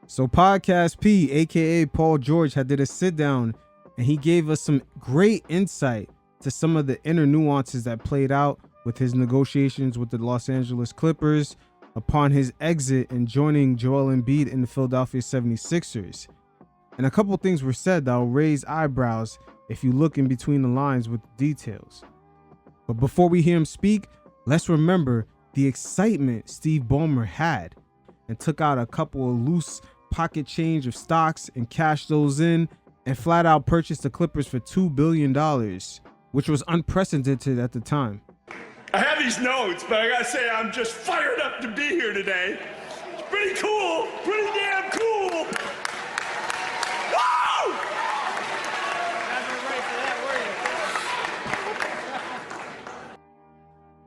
So Podcast P, aka Paul George, had did a sit down and he gave us some great insight to some of the inner nuances that played out with his negotiations with the Los Angeles Clippers upon his exit and joining Joel Embiid in the Philadelphia 76ers. And a couple things were said that will raise eyebrows if you look in between the lines with the details. But before we hear him speak, let's remember the excitement Steve Ballmer had and took out a couple of loose pocket change of stocks and cashed those in and flat out purchased the Clippers for $2 billion, which was unprecedented at the time. I have these notes, but I gotta say I'm just fired up to be here today. It's pretty cool, pretty damn cool. Woo!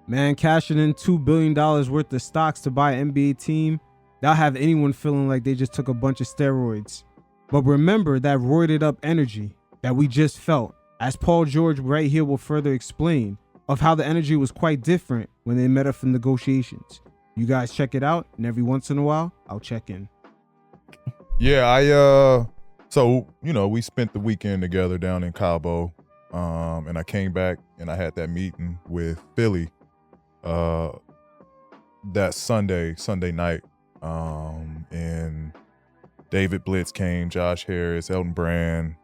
Man, cashing in $2 billion worth of stocks to buy an NBA team, that'll have anyone feeling like they just took a bunch of steroids. But remember that roided up energy that we just felt, as Paul George right here will further explain, of how the energy was quite different when they met up for negotiations. You guys check it out, and every once in a while, I'll check in. Yeah, so, we spent the weekend together down in Cabo, and I came back and I had that meeting with Philly that Sunday night, and David Blitz came, Josh Harris, Elton Brand,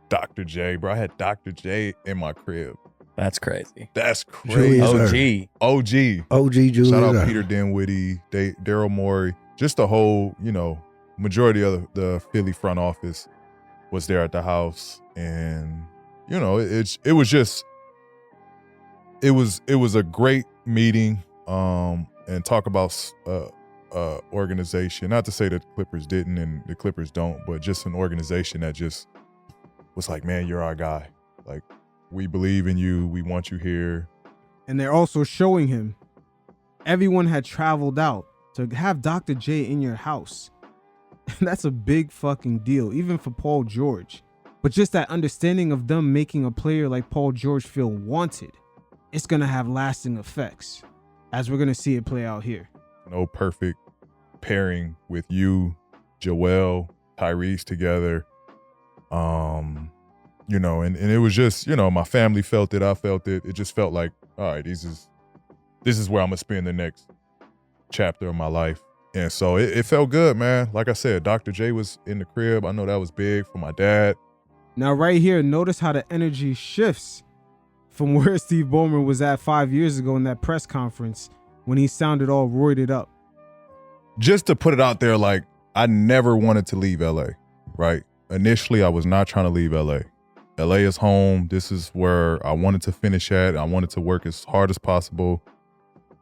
Dr. J. Bro, I had Dr. J in my crib. That's crazy. That's crazy. OG. Julius. Shout out Peter Dinwiddie, Daryl Morey. Just the whole, majority of the Philly front office was there at the house. And, it was a great meeting, and talk about organization. Not to say that the Clippers didn't and the Clippers don't, but just an organization that just was like, man, you're our guy. Like, we believe in you. We want you here. And they're also showing him. Everyone had traveled out to have Dr. J in your house. And that's a big fucking deal, even for Paul George. But just that understanding of them making a player like Paul George feel wanted, it's going to have lasting effects, as we're going to see it play out here. No perfect pairing with you, Joel, Tyrese together. And it was just, my family felt it. I felt it. It just felt like, all right, this is where I'm going to spend the next chapter of my life. And so it felt good, man. Like I said, Dr. J was in the crib. I know that was big for my dad. Now, right here, notice how the energy shifts from where Steve Ballmer was at 5 years ago in that press conference when he sounded all roided up. Just to put it out there, like, I never wanted to leave LA, right? Initially, I was not trying to leave LA. LA is home. This is where I wanted to finish at. I wanted to work as hard as possible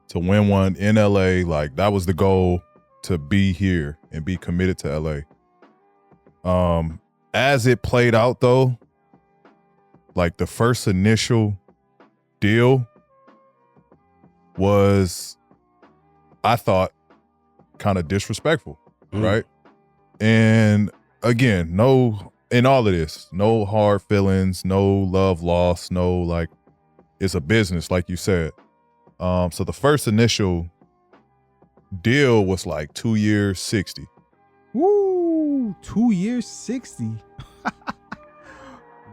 to win one in LA. Like, that was the goal, to be here and be committed to LA. As it played out, though, like, the first initial deal was, I thought, kind of disrespectful, right? And again, in all of this, no hard feelings, no love lost, no, like, it's a business, like you said. So the first initial deal was like 2 years, 60. Woo, 2 years, 60.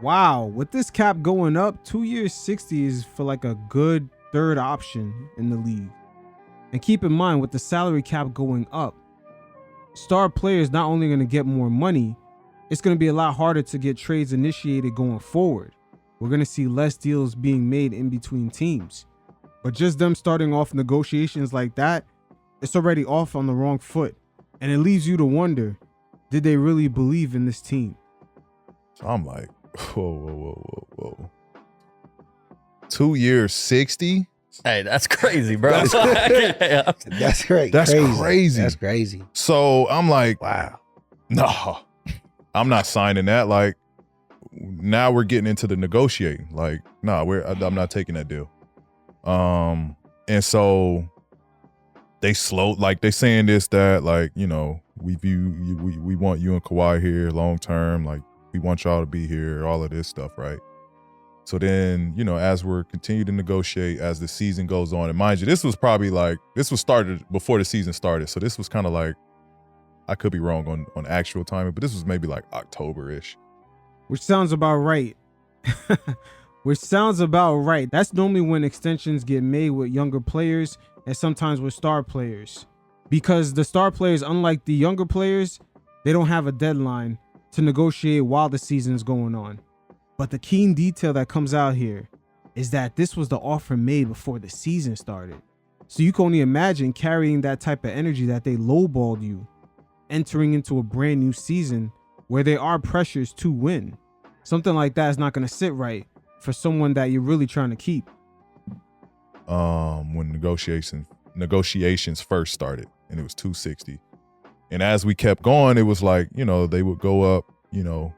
Wow, with this cap going up, 2 years, 60 is for like a good third option in the league. And keep in mind, with the salary cap going up, star players not only going to get more money, it's going to be a lot harder to get trades initiated going forward. We're going to see less deals being made in between teams. But just them starting off negotiations like that, it's already off on the wrong foot. And it leaves you to wonder, did they really believe in this team? So I'm like, whoa. 2 years, 60? Hey, that's crazy, bro. That's great. That's crazy. That's crazy. So I'm like, Wow. no, I'm not signing that. Like, now we're getting into the negotiating. Like, I'm not taking that deal. And so they saying this, that, like, we want you and Kawhi here long term. Like, we want y'all to be here, all of this stuff, right? So then, as we're continuing to negotiate as the season goes on, and mind you, this was started before the season started. So this was kind of like, I could be wrong on actual timing, but this was maybe like October-ish. Which sounds about right. Which sounds about right. That's normally when extensions get made with younger players and sometimes with star players. Because the star players, unlike the younger players, they don't have a deadline to negotiate while the season's going on. But the keen detail that comes out here is that this was the offer made before the season started. So you can only imagine carrying that type of energy that they lowballed you, entering into a brand new season where there are pressures to win. Something like that is not going to sit right for someone that you're really trying to keep. When negotiations first started, and it was 260. And as we kept going, it was like, you know, they would go up, you know,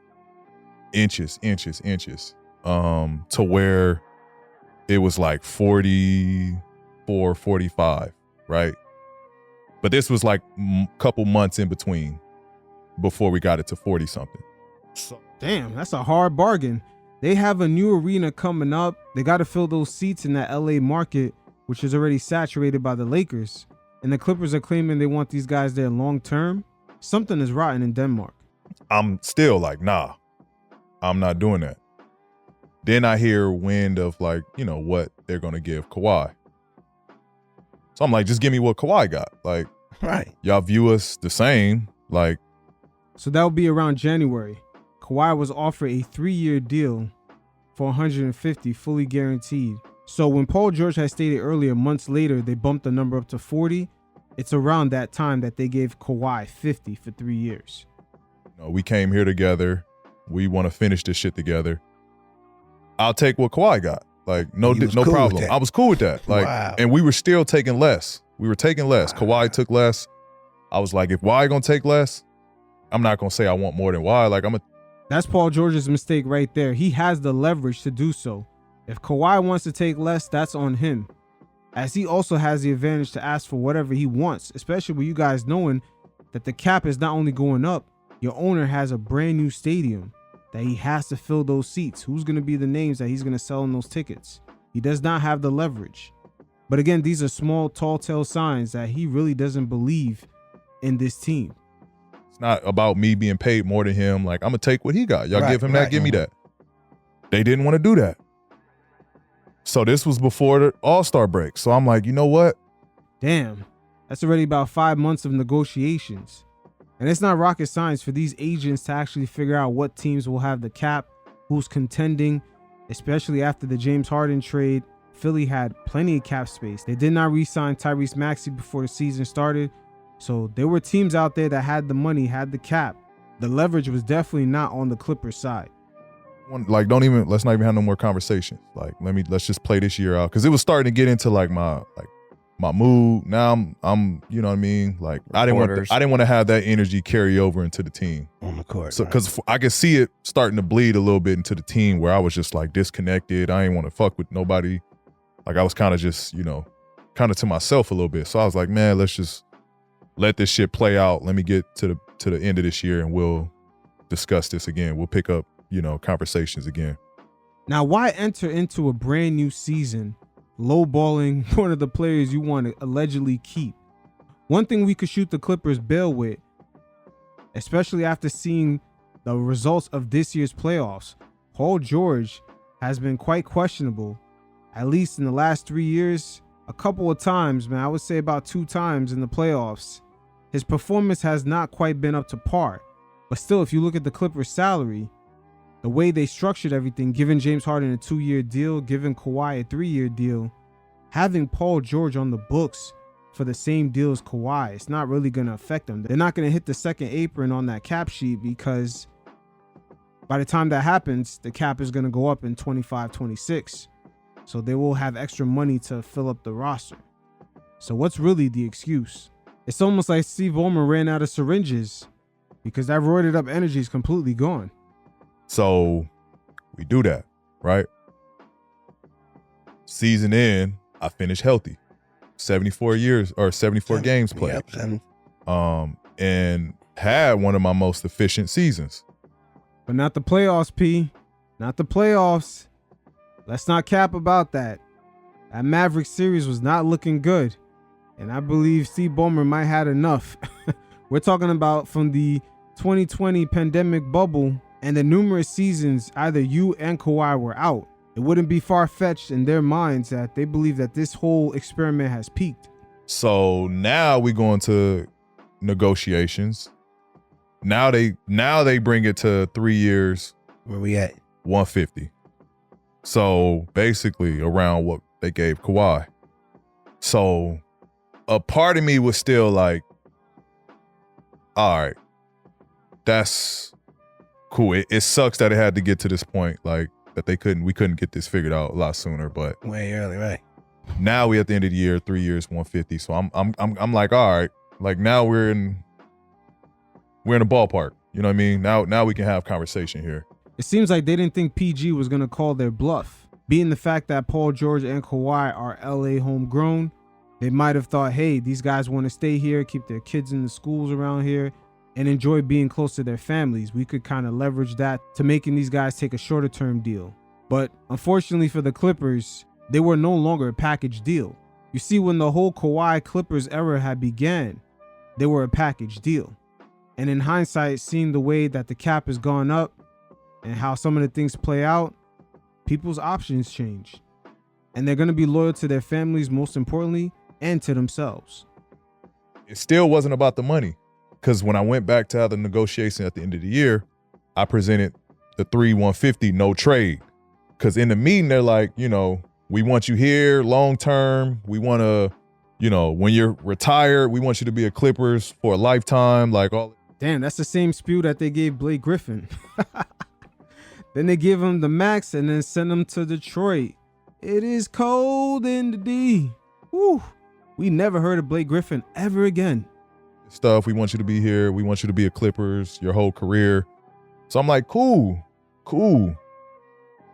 inches, to where it was like 44, 45, right? But this was like a couple months in between before we got it to 40 something. So, damn, that's a hard bargain. They have a new arena coming up. They got to fill those seats in that LA market, which is already saturated by the Lakers. And the Clippers are claiming they want these guys there long term. Something is rotten in Denmark. I'm still like, nah, I'm not doing that. Then I hear wind of like, you know, what they're going to give Kawhi. So I'm like, just give me what Kawhi got. Like, Right. y'all view us the same. Like, So that will be around January. Kawhi was offered a 3-year deal for 150, fully guaranteed. So when Paul George had stated earlier, months later, they bumped the number up to 40. It's around that time that they gave Kawhi 50 for 3 years. you know, we came here together. We want to finish this shit together. I'll take what Kawhi got. Like, no You was no cool with problem. that. I was cool with that. Like, Wow. and we were still taking less. We were taking less. Kawhi took less. I was like, if Kawhi gonna take less, I'm not gonna say I want more than Kawhi. Like, That's Paul George's mistake right there. He has the leverage to do so. If Kawhi wants to take less, that's on him. As he also has the advantage to ask for whatever he wants, especially with you guys knowing that the cap is not only going up, your owner has a brand new stadium that he has to fill those seats. Who's going to be the names that he's going to sell in those tickets? He does not have the leverage. But again, these are small, tall tale signs that he really doesn't believe in this team. it's not about me being paid more than him. Like, I'm gonna take what he got. Y'all Right, give him that, right. give me that. They didn't want to do that. So this was before the All-Star break. So I'm like, you know what? Damn, that's already about 5 months of negotiations. And it's not rocket science for these agents to actually figure out what teams will have the cap, who's contending, especially after the James Harden trade. Philly had plenty of cap space. They did not re-sign Tyrese Maxey before the season started. So there were teams out there that had the money, had the cap. The leverage was definitely not on the Clippers side. Like, let's not even have no more conversations. Like, let's just play this year out. Cause it was starting to get into like my mood. Now I'm you know what I mean? Like, I didn't want to have that energy carry over into the team. On the court. So, right. cause I could see it starting to bleed a little bit into the team where I was just like disconnected. I ain't want to fuck with nobody. Like, I was kind of just, you know, kind of to myself a little bit. So I was like, man, let's just let this shit play out. Let me get to the end of this year and we'll discuss this again. We'll pick up, you know, conversations again. Now, why enter into a brand new season lowballing one of the players you want to allegedly keep? One thing we could shoot the Clippers bail with, especially after seeing the results of this year's playoffs, Paul George has been quite questionable, at least in the last 3 years. A couple of times, man, I would say about 2 times in the playoffs. His performance has not quite been up to par. But still, if you look at the Clippers' salary, the way they structured everything, giving James Harden a 2-year deal, giving Kawhi a 3-year deal, having Paul George on the books for the same deal as Kawhi, it's not really going to affect them. They're not going to hit the second apron on that cap sheet because by the time that happens, the cap is going to go up in 25-26. So they will have extra money to fill up the roster. So what's really the excuse? It's almost like Steve Ballmer ran out of syringes because that roided up energy is completely gone. So we do that, right? Season in, I finished healthy. 74 games played. Yep, And had one of my most efficient seasons. But not the playoffs, P. Not the playoffs. Let's not cap about that. That Mavericks series was not looking good. And I believe Steve Ballmer might have had enough We're talking about from the 2020 pandemic bubble and the numerous seasons either you and Kawhi were out. It wouldn't be far-fetched in their minds that they believe that this whole experiment has peaked. So now we go into negotiations. Now they bring it to 3 years. Where we at? 150. So basically around what they gave Kawhi. So a part of me was still like, all right, that's cool. It sucks that it had to get to this point, like that we couldn't get this figured out a lot sooner. But Way early, right? now we at the end of the year, 3 years, 150. So I'm like, all right, like now we're in a ballpark. You know what I mean? Now we can have conversation here. It seems like they didn't think PG was going to call their bluff. Being the fact that Paul George and Kawhi are LA homegrown, they might have thought, hey, these guys want to stay here, keep their kids in the schools around here, and enjoy being close to their families. We could kind of leverage that to making these guys take a shorter term deal. But unfortunately for the Clippers, they were no longer a package deal. You see, when the whole Kawhi Clippers era had began, they were a package deal. And in hindsight, seeing the way that the cap has gone up and how some of the things play out, people's options change. And they're going to be loyal to their families, most importantly, and to themselves. It still wasn't about the money. Because when I went back to have the negotiation at the end of the year, I presented the 150 no trade. Because in the meeting, they're like, we want you here long term. We want to, when you're retired, we want you to be a Clippers for a lifetime. Like all. Damn, that's the same spew that they gave Blake Griffin. Then they give him the max and then send him to Detroit. It is cold in the D. Woo. We never heard of Blake Griffin ever again. Stuff. We want you to be here. We want you to be a Clippers your whole career. So I'm like, cool.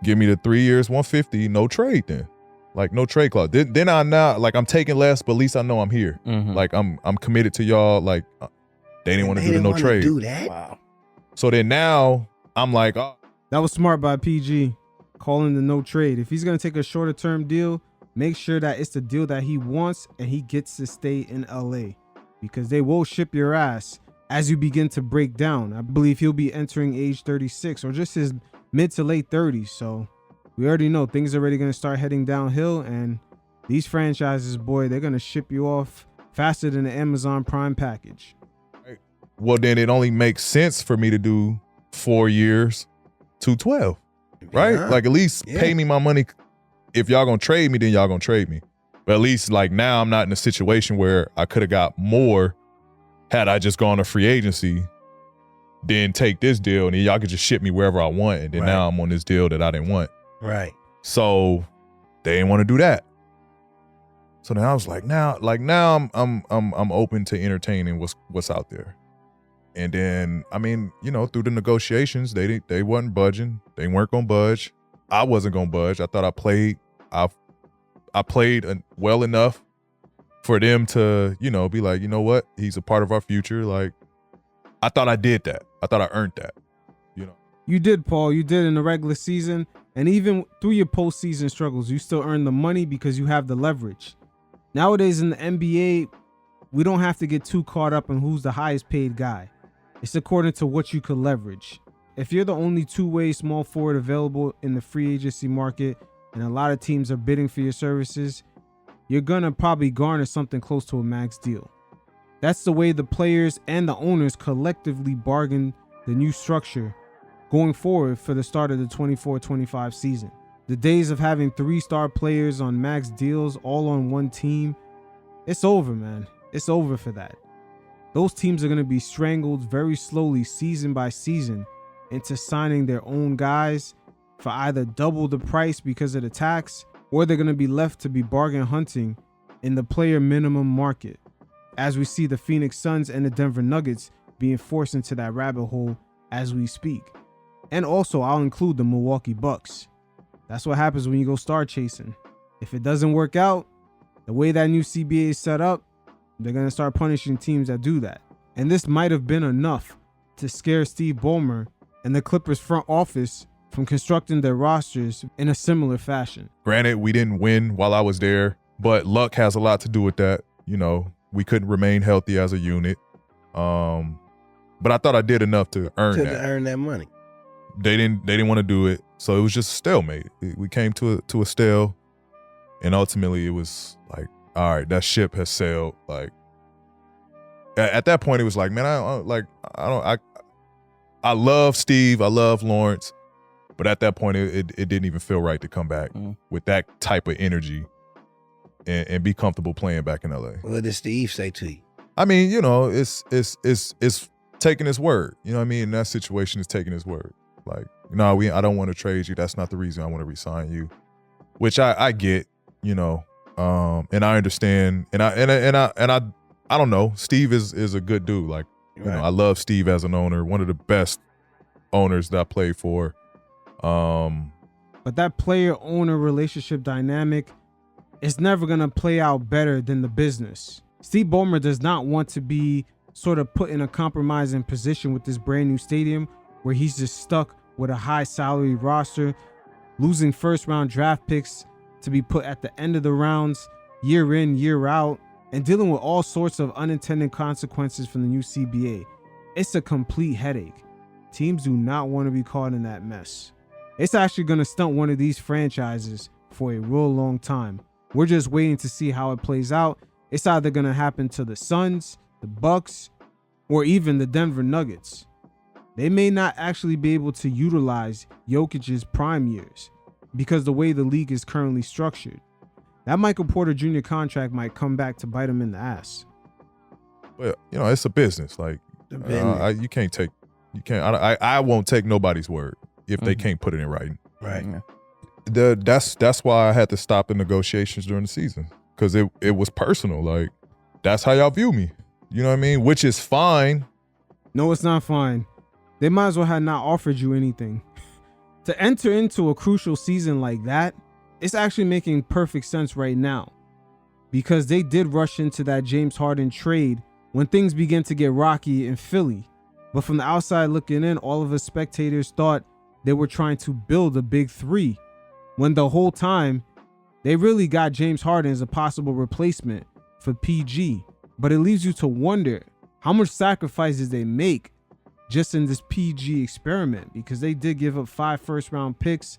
Give me the 3 years, 150, no trade then. Like no trade clause. Then I'm taking less, but at least I know I'm here. Mhm. Like I'm committed to y'all. Like they didn't want to do the no trade. Do that? Wow. So then now I'm like, oh. That was smart by PG, calling the no trade. If he's going to take a shorter term deal, make sure that it's the deal that he wants and he gets to stay in LA, because they will ship your ass as you begin to break down. I believe he'll be entering age 36 or just his mid to late 30s. So we already know things are already going to start heading downhill, and these franchises, boy, they're going to ship you off faster than the Amazon Prime package. Well, then it only makes sense for me to do 4 years, 212, right? Yeah. Like at least pay me my money. If y'all gonna trade me, then y'all gonna trade me. But at least like now I'm not in a situation where I could have got more had I just gone to free agency, then take this deal and then y'all could just ship me wherever I want. And then now I'm on this deal that I didn't want. Right. So they didn't want to do that. So then I was like, now I'm open to entertaining what's out there. And then, I mean, through the negotiations, they wasn't budging. They weren't gonna budge. I wasn't gonna budge. I thought I played well enough for them to, be like, you know what? He's a part of our future. Like, I thought I did that. I thought I earned that. You did, Paul. You did in the regular season, and even through your postseason struggles, you still earn the money because you have the leverage. Nowadays in the NBA, we don't have to get too caught up on who's the highest paid guy. It's according to what you could leverage. If you're the only two-way small forward available in the free agency market and a lot of teams are bidding for your services, you're going to probably garner something close to a max deal. That's the way the players and the owners collectively bargain the new structure going forward for the start of the 24-25 season. The days of having 3-star players on max deals all on one team, it's over, man. It's over for that. Those teams are going to be strangled very slowly season by season into signing their own guys for either double the price because of the tax, or they're going to be left to be bargain hunting in the player minimum market, as we see the Phoenix Suns and the Denver Nuggets being forced into that rabbit hole as we speak. And also, I'll include the Milwaukee Bucks. That's what happens when you go star chasing. If it doesn't work out, the way that new CBA is set up, they're going to start punishing teams that do that. And this might have been enough to scare Steve Ballmer and the Clippers front office from constructing their rosters in a similar fashion. Granted, we didn't win while I was there, but luck has a lot to do with that. We couldn't remain healthy as a unit. But I thought I did enough to earn To that. earn that money. They didn't want to do it, so it was just a stalemate. We came to a stale, and ultimately it was like, all right, that ship has sailed. Like at that point, it was like, man, I love Steve, I love Lawrence, but at that point, it didn't even feel right to come back with that type of energy and be comfortable playing back in LA. What did Steve say to you? I mean, you know, it's taking his word. You know what I mean? In that situation, it's taking his word. Like, no, I don't want to trade you. That's not the reason I want to resign you. Which I get, you know, and I understand. And I don't know. Steve is a good dude. Like, you know, I love Steve as an owner. One of the best owners that I played for. But that player-owner relationship dynamic is never gonna play out better than the business. Steve Ballmer does not want to be sort of put in a compromising position with this brand new stadium where he's just stuck with a high salary roster, losing first round draft picks to be put at the end of the rounds, year in, year out, and dealing with all sorts of unintended consequences from the new CBA. It's a complete headache. Teams do not want to be caught in that mess. It's actually going to stunt one of these franchises for a real long time. We're just waiting to see how it plays out. It's either going to happen to the Suns, the Bucks, or even the Denver Nuggets. They may not actually be able to utilize Jokic's prime years because the way the league is currently structured. That Michael Porter Jr. contract might come back to bite him in the ass. Well, you know, it's a business. Like, I won't take nobody's word if they can't put it in writing. Right. That's why I had to stop the negotiations during the season, because it was personal. Like, that's how y'all view me. You know what I mean? Which is fine. No, it's not fine. They might as well have not offered you anything. To enter into a crucial season like that, it's actually making perfect sense right now, because they did rush into that James Harden trade when things began to get rocky in Philly. But from the outside looking in, all of us spectators thought they were trying to build a big three, when the whole time they really got James Harden as a possible replacement for PG. But it leaves you to wonder how much sacrifices they make just in this PG experiment, because they did give up 5 first-round picks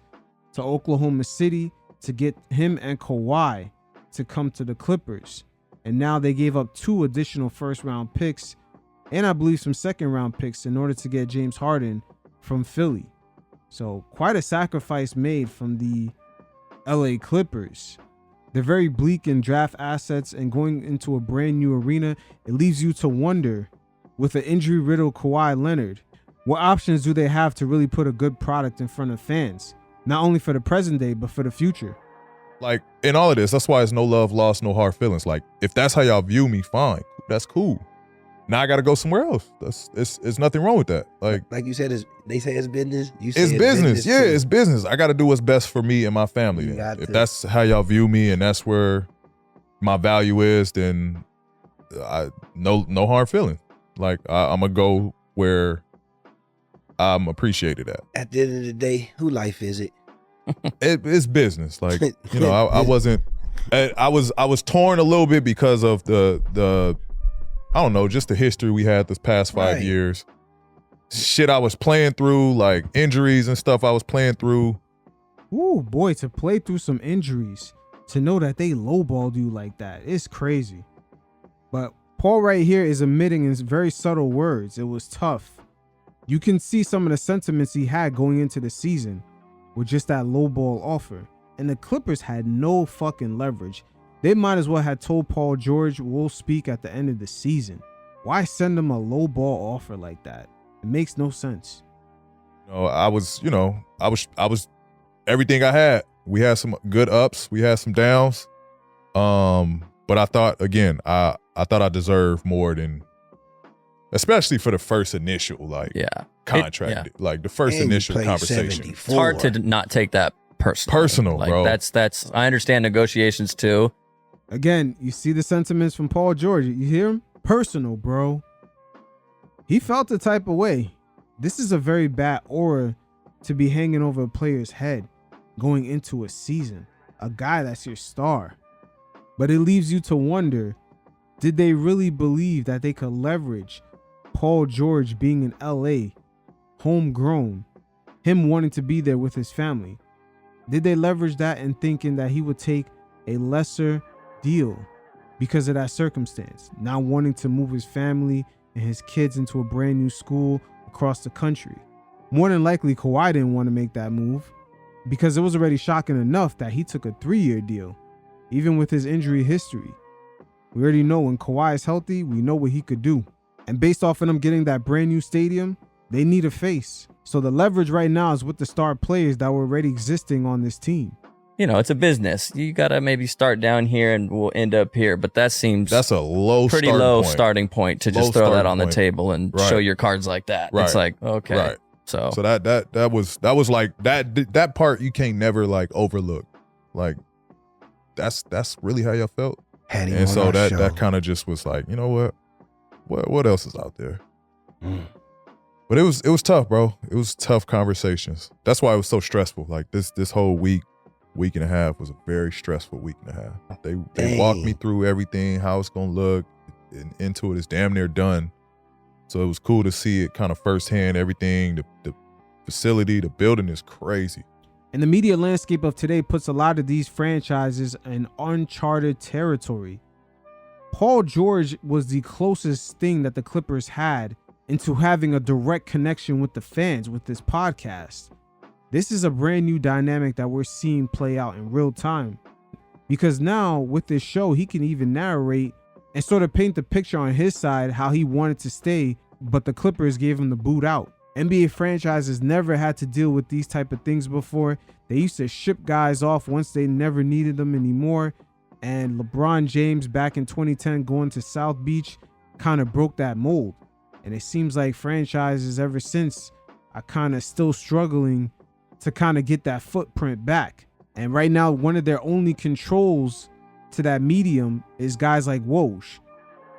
to Oklahoma City to get him and Kawhi to come to the Clippers. And now they gave up 2 additional first-round picks and I believe some second-round picks in order to get James Harden from Philly. So quite a sacrifice made from the LA Clippers. They're very bleak in draft assets, and going into a brand new arena, it leaves you to wonder, with an injury-riddled Kawhi Leonard, what options do they have to really put a good product in front of fans? Not only for the present day, but for the future. Like, in all of this, that's why it's no love lost, no hard feelings. Like, if that's how y'all view me, fine. That's cool. Now I got to go somewhere else. It's nothing wrong with that. Like you said, they say it's business. You say it's business. Yeah, too. it's business. I got to do what's best for me and my family. If that's how y'all view me and that's where my value is, then no hard feeling. Like, I'm going to go where I'm appreciated at. At the end of the day, who life is it? It's business. Like, you know, I wasn't. I was torn a little bit because of the I don't know, just the history we had this past 5 years. Shit I was playing through, like injuries and stuff I was playing through. Ooh, boy, to play through some injuries, to know that they lowballed you like that, it's crazy. But Paul right here is admitting in very subtle words, it was tough. You can see some of the sentiments he had going into the season with just that lowball offer. And the Clippers had no fucking leverage. They might as well have told Paul George, we'll speak at the end of the season. Why send him a low ball offer like that? It makes no sense. I was everything I had. We had some good ups, we had some downs. But I thought, again, I thought I deserved more than, especially for the first initial contract, like the first initial conversation. 74. It's hard to not take that personal, like, bro. That's I understand negotiations too. Again, you see the sentiments from Paul George. You hear him? Personal, bro. He felt the type of way. This is a very bad aura to be hanging over a player's head going into a season. A guy that's your star. But it leaves you to wonder, did they really believe that they could leverage Paul George being in LA, homegrown, him wanting to be there with his family. Did they leverage that in thinking that he would take a lesser deal because of that circumstance, not wanting to move his family and his kids into a brand new school across the country? More than likely, Kawhi didn't want to make that move because it was already shocking enough that he took a 3-year deal, even with his injury history. We already know when Kawhi is healthy, we know what he could do. And based off of them getting that brand new stadium, they need a face. So the leverage right now is with the star players that were already existing on this team. You know, it's a business. You got to maybe start down here and we'll end up here. But that seems that's a pretty low point. Starting point to just throw that on the table and show your cards like that. Right. It's like, okay. Right. So that was like that part you can't never like overlook. Like that's really how y'all felt. And so that kind of just was like, you know what else is out there? But it was tough, bro. It was tough conversations. That's why it was so stressful. Like this whole week and a half was a very stressful week and a half. They walked me through everything, how it's gonna look, and Intuit is damn near done. So it was cool to see it kind of firsthand. Everything, the facility, the building is crazy. And the media landscape of today puts a lot of these franchises in uncharted territory. Paul George was the closest thing that the Clippers had into having a direct connection with the fans with this podcast. This is a brand new dynamic that we're seeing play out in real time. Because now with this show, he can even narrate and sort of paint the picture on his side how he wanted to stay, but the Clippers gave him the boot out. NBA franchises never had to deal with these type of things before. They used to ship guys off once they never needed them anymore. And LeBron James back in 2010 going to South Beach kind of broke that mold. And it seems like franchises ever since are kind of still struggling to kind of get that footprint back. And right now, one of their only controls to that medium is guys like Woj.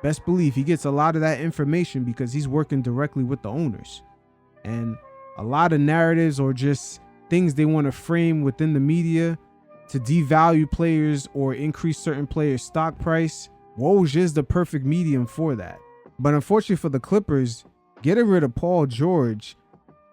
Best believe he gets a lot of that information because he's working directly with the owners. And a lot of narratives or just things they want to frame within the media to devalue players or increase certain players' stock price, Woj is the perfect medium for that. But unfortunately for the Clippers, getting rid of Paul George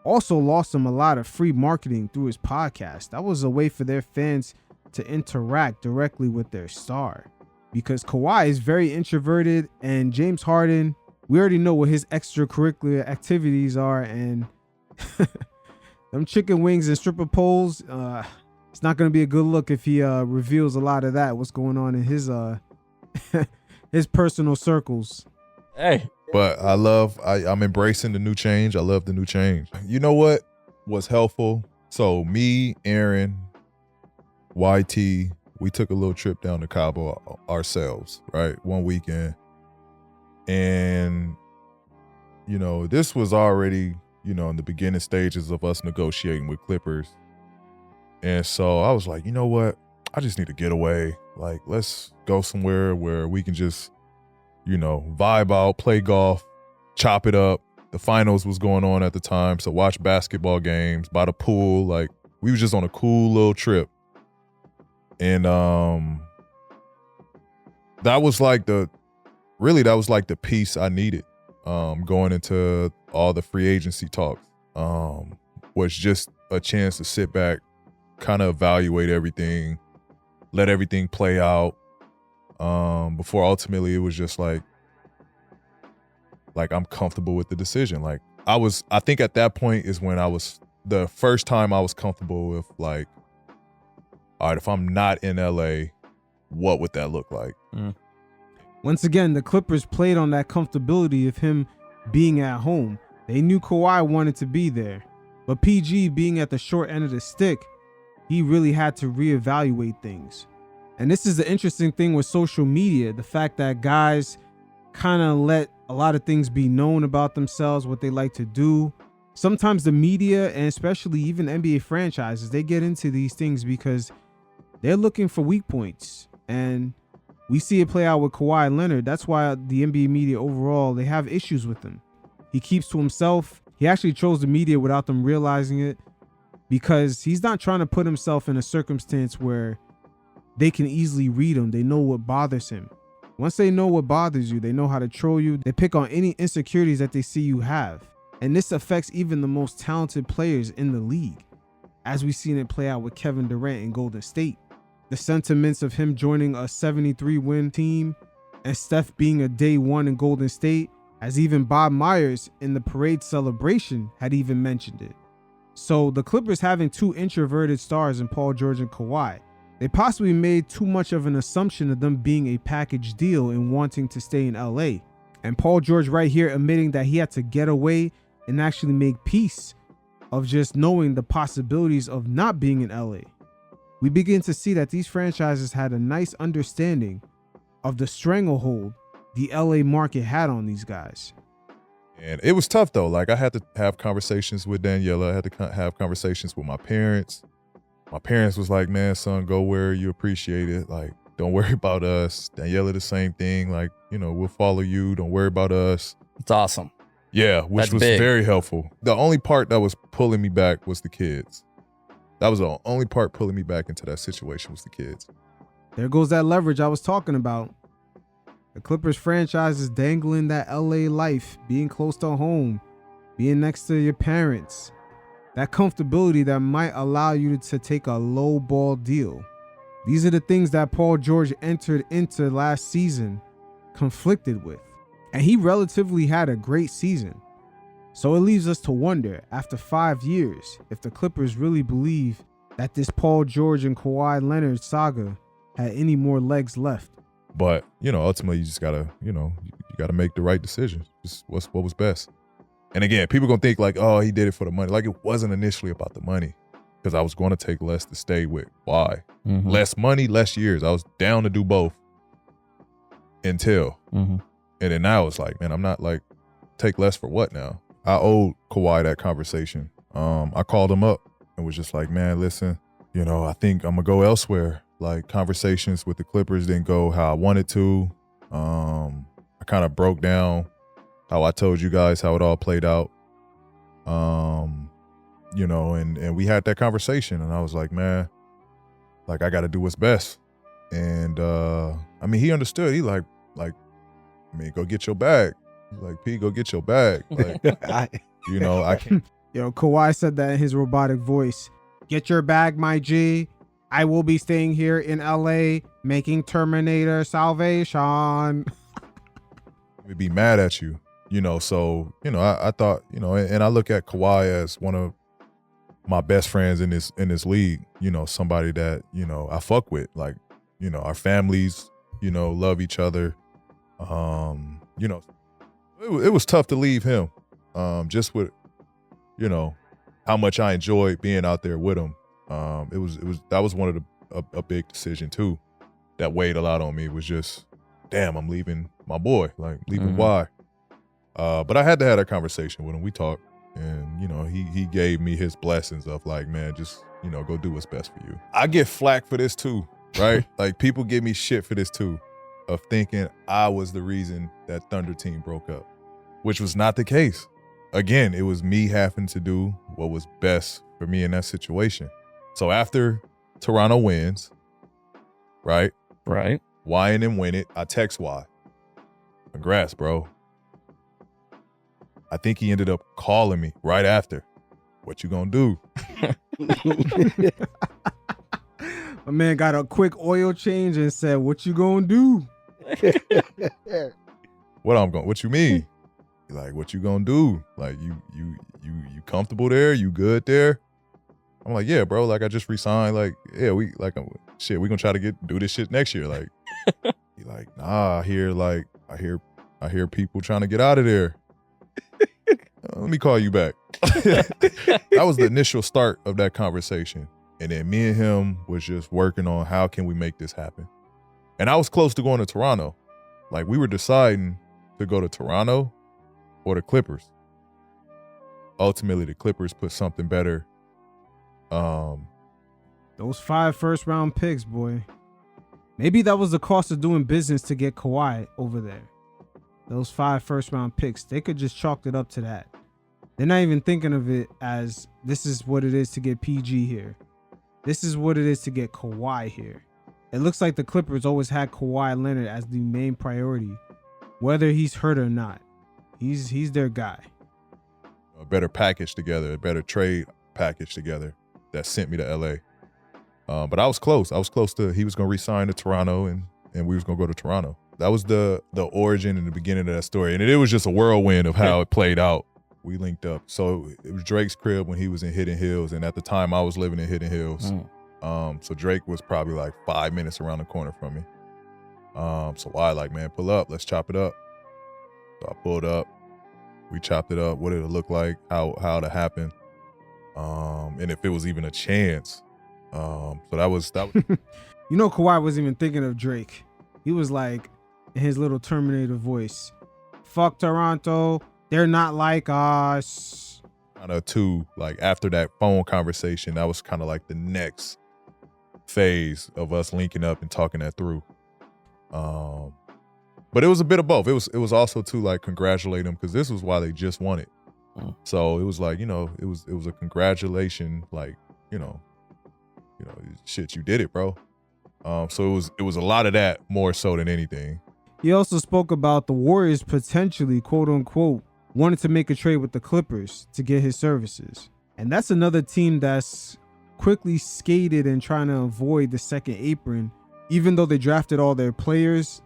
also lost them a lot of free marketing through his podcast. That was a way for their fans to interact directly with their star. Because Kawhi is very introverted, and James Harden, we already know what his extracurricular activities are, and them chicken wings and stripper poles, it's not going to be a good look if he reveals a lot of that, what's going on in his his personal circles. Hey. But I'm embracing the new change. I love the new change. You know what was helpful? So me, Aaron, YT, we took a little trip down to Cabo ourselves, right? One weekend. And, you know, this was already, you know, in the beginning stages of us negotiating with Clippers. And so I was like, you know what? I just need to get away. Like, let's go somewhere where we can just, you know, vibe out, play golf, chop it up. The finals was going on at the time. So watch basketball games by the pool. Like, we was just on a cool little trip. And that was like the piece I needed going into all the free agency talks. Was just a chance to sit back, kind of evaluate everything, let everything play out. Before ultimately it was just like I'm comfortable with the decision. Like I think at that point is when I was the first time I was comfortable with like, all right, if I'm not in LA, what would that look like? Once again, the Clippers played on that comfortability of him being at home. They knew Kawhi wanted to be there, but PG being at the short end of the stick, he really had to reevaluate things. And this is the interesting thing with social media, the fact that guys kind of let a lot of things be known about themselves, what they like to do. Sometimes the media, and especially even NBA franchises, they get into these things because they're looking for weak points. And we see it play out with Kawhi Leonard. That's why the NBA media overall, they have issues with him. He keeps to himself. He actually chose the media without them realizing it because he's not trying to put himself in a circumstance where they can easily read him. They know what bothers him. Once they know what bothers you, they know how to troll you. They pick on any insecurities that they see you have. And this affects even the most talented players in the league, as we've seen it play out with Kevin Durant in Golden State. The sentiments of him joining a 73-win team and Steph being a day one in Golden State, as even Bob Myers in the parade celebration had even mentioned it. So the Clippers having two introverted stars in Paul George and Kawhi, they possibly made too much of an assumption of them being a package deal and wanting to stay in LA. And Paul George right here admitting that he had to get away and actually make peace of just knowing the possibilities of not being in LA. We begin to see that these franchises had a nice understanding of the stranglehold the LA market had on these guys. And it was tough though. Like I had to have conversations with Daniela. I had to have conversations with my parents. My parents was like, man, son, go where you appreciate it. Like, don't worry about us. Daniela, the same thing. Like, we'll follow you. Don't worry about us. It's awesome. Yeah, which That's was big. very helpful. The only part that was pulling me back was the kids. That was the only part pulling me back into that situation was the kids. There goes that leverage I was talking about. The Clippers franchise is dangling that LA life, being close to home, being next to your parents. That comfortability that might allow you to take a low ball deal. These are the things that Paul George entered into last season conflicted with. And he relatively had a great season. So it leaves us to wonder, after 5 years, if the Clippers really believe that this Paul George and Kawhi Leonard saga had any more legs left. But, ultimately you just gotta, you gotta make the right decision. Just what was best. And again, people gonna think like, oh, he did it for the money. Like it wasn't initially about the money because I was going to take less to stay with. Why? Mm-hmm. Less money, less years. I was down to do both until. Mm-hmm. And then now it's like, man, I'm not like, take less for what now? I owed Kawhi that conversation. I called him up and was just like, man, listen, I think I'm gonna go elsewhere. Like conversations with the Clippers didn't go how I wanted to. I kind of broke down how I told you guys how it all played out. And we had that conversation and I was like, man, like I got to do what's best. And he understood. He like, go get your bag. He's like, P, go get your bag. Like, I can't. Kawhi said that in his robotic voice. Get your bag, my G. I will be staying here in LA making Terminator Salvation. We'd be mad at you, So, I thought, and I look at Kawhi as one of my best friends in this league, somebody that, I fuck with. Like, our families, love each other. It was tough to leave him, just with, how much I enjoyed being out there with him. That was one of a big decision too, that weighed a lot on me. It was just, damn, I'm leaving my boy, like leaving why. But I had to have that conversation with him. We talked, and he gave me his blessings of like, man, just go do what's best for you. I get flack for this too, right? Like people give me shit for this too, of thinking I was the reason that Thunder team broke up, which was not the case. Again, it was me having to do what was best for me in that situation. So after Toronto wins, right? Right. Y and them win it. I text Y. Congrats, bro. I think he ended up calling me right after. What you gonna do? My man got a quick oil change and said, what you gonna do? What you mean? Like, what you gonna do? Like, you comfortable there? You good there? I'm like, yeah, bro. Like, I just resigned. Like, yeah, we gonna try to do this shit next year. Like, he like, nah. I hear people trying to get out of there. Let me call you back. That was the initial start of that conversation, and then me and him was just working on how can we make this happen. And I was close to going to Toronto. Like, we were deciding to go to Toronto or the Clippers. Ultimately, the Clippers put something better. Those 5 first-round picks, boy. Maybe that was the cost of doing business to get Kawhi over there. Those 5 first-round picks, they could just chalk it up to that. They're not even thinking of it as this is what it is to get PG here. This is what it is to get Kawhi here. It looks like the Clippers always had Kawhi Leonard as the main priority, whether he's hurt or not. He's their guy. A better package together, a better trade package together that sent me to LA. But I was close. I was close to he was going to re-sign to Toronto and we was going to go to Toronto. That was the origin and the beginning of that story. And it was just a whirlwind of how it played out. We linked up. So it was Drake's crib when he was in Hidden Hills. And at the time I was living in Hidden Hills. So Drake was probably like 5 minutes around the corner from me. So I like, man, pull up, let's chop it up. So I pulled up, we chopped it up, what did it look like, how to happen, and if it was even a chance. So that was You know, Kawhi wasn't even thinking of Drake. He was like, in his little Terminator voice, fuck Toronto, they're not like us. kind of too, like after that phone conversation, that was kind of like the next phase of us linking up and talking that through. But it was a bit of both. It was also to like congratulate them because this was why they just won it. So it was like, it was a congratulation, like, shit, you did it, bro. So it was a lot of that more so than anything. He also spoke about the Warriors potentially, quote unquote, wanted to make a trade with the Clippers to get his services. And that's another team that's quickly skated and trying to avoid the second apron. Even though they drafted all their players,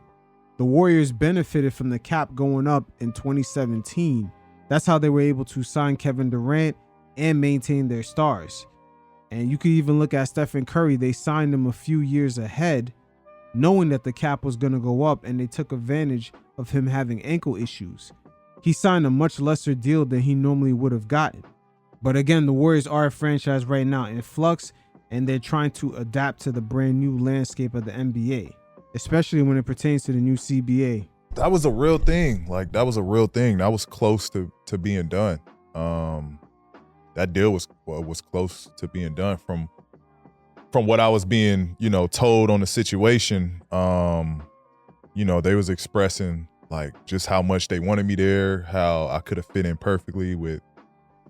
the Warriors benefited from the cap going up in 2017. That's how they were able to sign Kevin Durant and maintain their stars. And you could even look at Stephen Curry. They signed him a few years ahead, knowing that the cap was going to go up, and they took advantage of him having ankle issues. He signed a much lesser deal than he normally would have gotten. But again, the Warriors are a franchise right now in flux, and they're trying to adapt to the brand new landscape of the NBA, especially when it pertains to the new CBA. That was a real thing. Like, that was a real thing. That was close to being done. That deal was close to being done from what I was being, told on the situation. They was expressing like just how much they wanted me there, how I could have fit in perfectly with,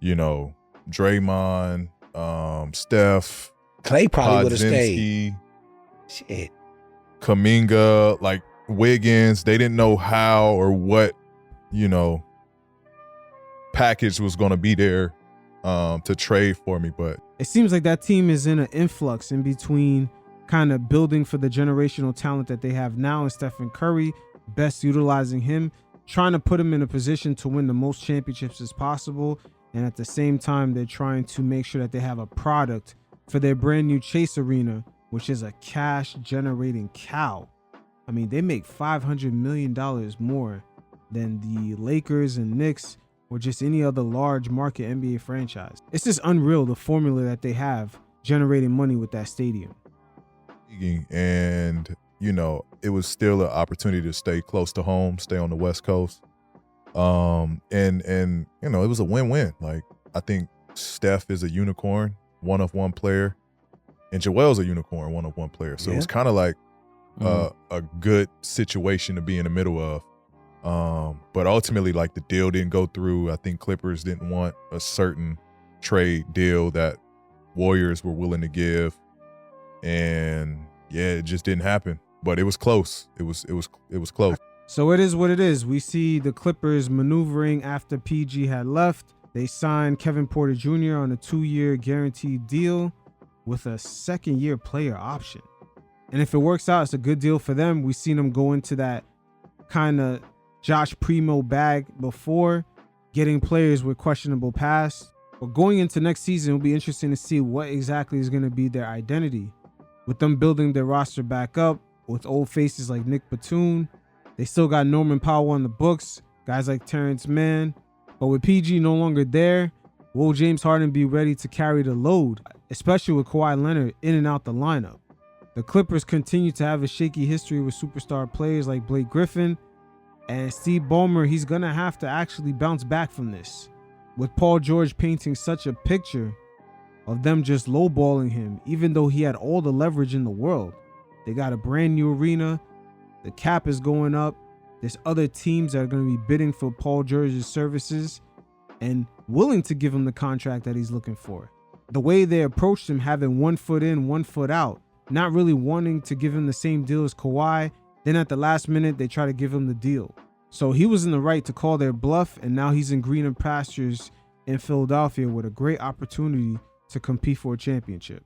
Draymond, Steph, Clay probably would have Podziemski, stayed. Shit. Kuminga, like Wiggins. They didn't know how or what, package was going to be there to trade for me. But it seems like that team is in an influx in between kind of building for the generational talent that they have now in Stephen Curry, best utilizing him, trying to put him in a position to win the most championships as possible. And at the same time, they're trying to make sure that they have a product for their brand new Chase Arena, which is a cash generating cow. I mean, they make $500 million more than the Lakers and Knicks or just any other large market NBA franchise. It's just unreal, the formula that they have generating money with that stadium. And, it was still an opportunity to stay close to home, stay on the West Coast. And it was a win-win. Like, I think Steph is a unicorn, one-of-one player, and Joel's a unicorn, one-of-one player. So It was kind of like a good situation to be in the middle of. But ultimately, like, the deal didn't go through. I think Clippers didn't want a certain trade deal that Warriors were willing to give. And yeah, it just didn't happen. But it was close. It was close. So it is what it is. We see the Clippers maneuvering after PG had left. They signed Kevin Porter Jr. on a 2-year guaranteed deal with a second-year player option. And if it works out, it's a good deal for them. We've seen them go into that kind of Josh Primo bag before, getting players with questionable past. But going into next season, it'll be interesting to see what exactly is going to be their identity. With them building their roster back up with old faces like Nick Batum, they still got Norman Powell on the books, guys like Terrence Mann. But with PG no longer there, will James Harden be ready to carry the load, especially with Kawhi Leonard in and out the lineup? The Clippers continue to have a shaky history with superstar players like Blake Griffin, and Steve Ballmer, he's going to have to actually bounce back from this. With Paul George painting such a picture of them just lowballing him, even though he had all the leverage in the world. They got a brand new arena. The cap is going up. There's other teams that are going to be bidding for Paul George's services and willing to give him the contract that he's looking for. The way they approached him, having 1 foot in, 1 foot out, not really wanting to give him the same deal as Kawhi. Then at the last minute, they try to give him the deal. So he was in the right to call their bluff, and now he's in greener pastures in Philadelphia with a great opportunity to compete for a championship.